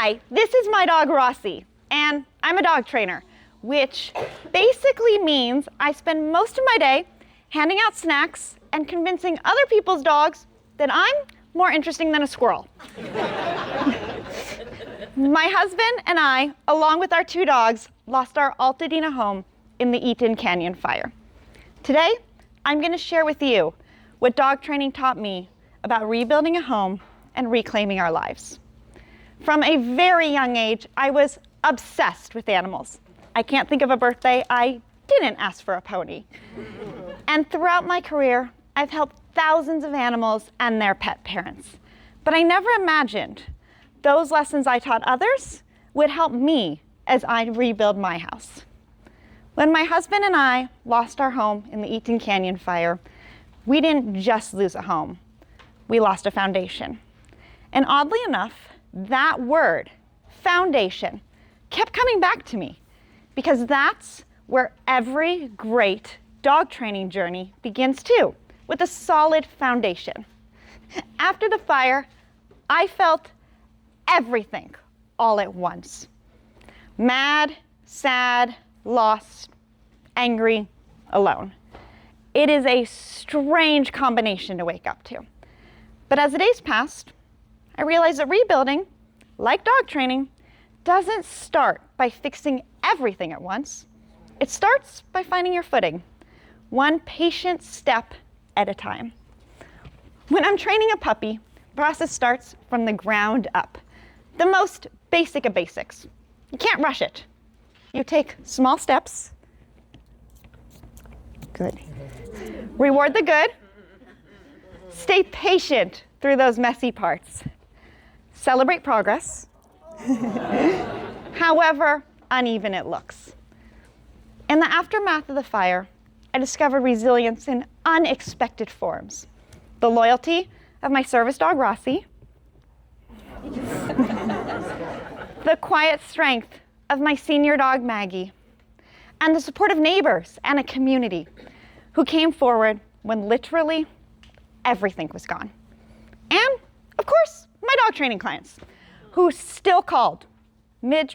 Hi, this is my dog Rossi, and I'm a dog trainer, which basically means I spend most of my day handing out snacks and convincing other people's dogs that I'm more interesting than a squirrel. My husband and I, along with our 2 dogs, lost our Altadena home in the Eaton Canyon fire. Today, I'm going to share with you what dog training taught me about rebuilding a home and reclaiming our lives. From a very young age, I was obsessed with animals. I can't think of a birthday I didn't ask for a pony. And throughout my career, I've helped thousands of animals and their pet parents. But I never imagined those lessons I taught others would help me as I rebuild my house. When my husband and I lost our home in the Eaton Canyon fire, we didn't just lose a home, we lost a foundation. And oddly enough, that word, foundation, kept coming back to me because that's where every great dog training journey begins too, with a solid foundation. After the fire, I felt everything all at once. Mad, sad, lost, angry, alone. It is a strange combination to wake up to. But as the days passed, I realized that rebuilding, like dog training, doesn't start by fixing everything at once. It starts by finding your footing, one patient step at a time. When I'm training a puppy, the process starts from the ground up. The most basic of basics. You can't rush it. You take small steps. Good. Reward the good. Stay patient through those messy parts. Celebrate progress, however uneven it looks. In the aftermath of the fire, I discovered resilience in unexpected forms. The loyalty of my service dog, Rossi. The quiet strength of my senior dog, Maggie. And the support of neighbors and a community who came forward when literally everything was gone. And, of course, my dog training clients who still called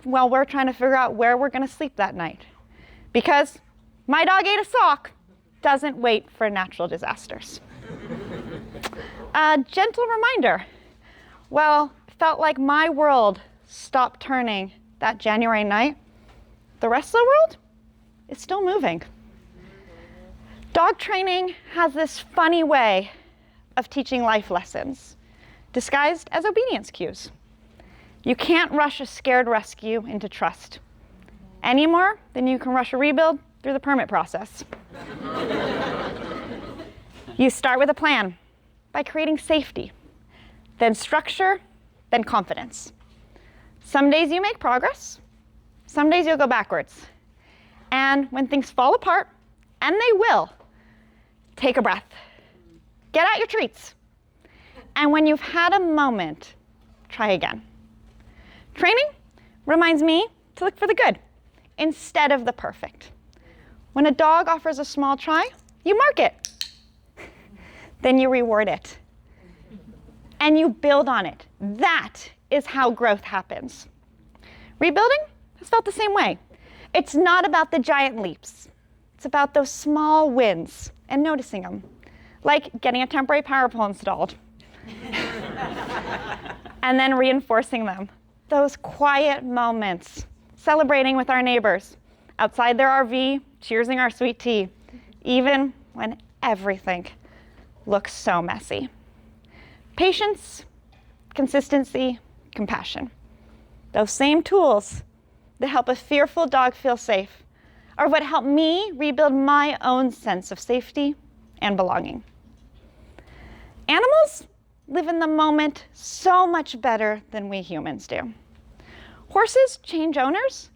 while we're trying to figure out where we're going to sleep that night. Because my dog ate a sock doesn't wait for natural disasters. A gentle reminder, well, felt like my world stopped turning that January night. The rest of the world is still moving. Dog training has this funny way of teaching life lessons, disguised as obedience cues. You can't rush a scared rescue into trust any more than you can rush a rebuild through the permit process. You start with a plan by creating safety, then structure, then confidence. Some days you make progress, some days you'll go backwards. And when things fall apart, and they will, take a breath. Get out your treats. And when you've had a moment, try again. Training reminds me to look for the good instead of the perfect. When a dog offers a small try, you mark it. Then you reward it. And you build on it. That is how growth happens. Rebuilding has felt the same way. It's not about the giant leaps. It's about those small wins and noticing them, like getting a temporary power pole installed and then reinforcing them. Those quiet moments, celebrating with our neighbors outside their RV, cheersing our sweet tea, even when everything looks so messy. Patience, consistency, compassion. Those same tools that help a fearful dog feel safe are what helped me rebuild my own sense of safety and belonging. Animals live in the moment so much better than we humans do. Horses change owners,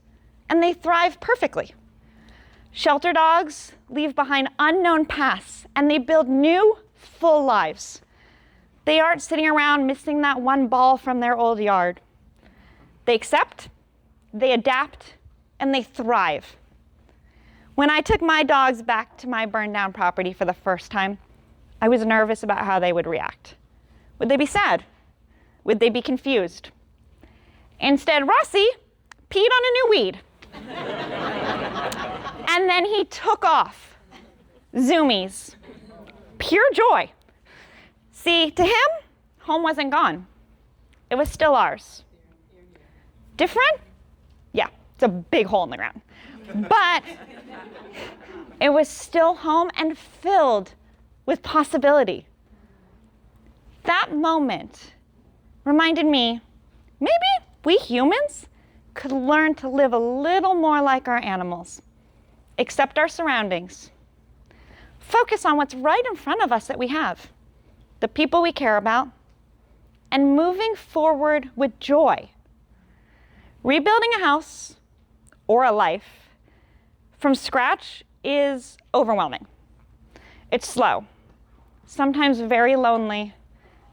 and they thrive perfectly. Shelter dogs leave behind unknown paths, and they build new, full lives. They aren't sitting around missing that one ball from their old yard. They accept, they adapt, and they thrive. When I took my dogs back to my burned down property for the first time, I was nervous about how they would react. Would they be sad? Would they be confused? Instead, Rossi peed on a new weed. And then he took off. Zoomies. Pure joy. See, to him, home wasn't gone. It was still ours. Different? Yeah, it's a big hole in the ground. But it was still home and filled with possibility. That moment reminded me, maybe we humans could learn to live a little more like our animals, accept our surroundings, focus on what's right in front of us that we have, the people we care about, and moving forward with joy. Rebuilding a house or a life from scratch is overwhelming. It's slow, sometimes very lonely,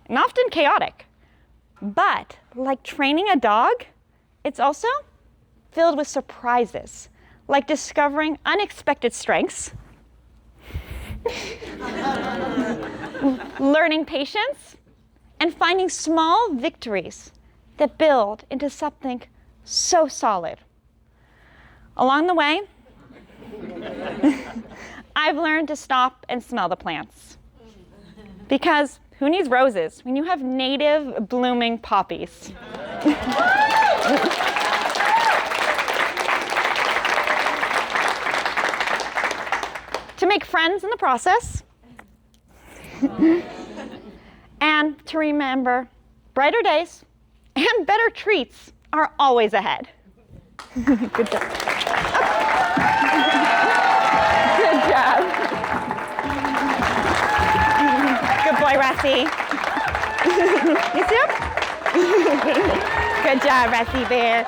and often chaotic. But like training a dog, it's also filled with surprises, like discovering unexpected strengths, learning patience, and finding small victories that build into something so solid. Along the way, I've learned to stop and smell the plants. Because who needs roses when you have native blooming poppies? To make friends in the process, and to remember brighter days and better treats are always ahead. Good job. Good job. Good boy, Rusty. You see him? Good job, Rusty Bear.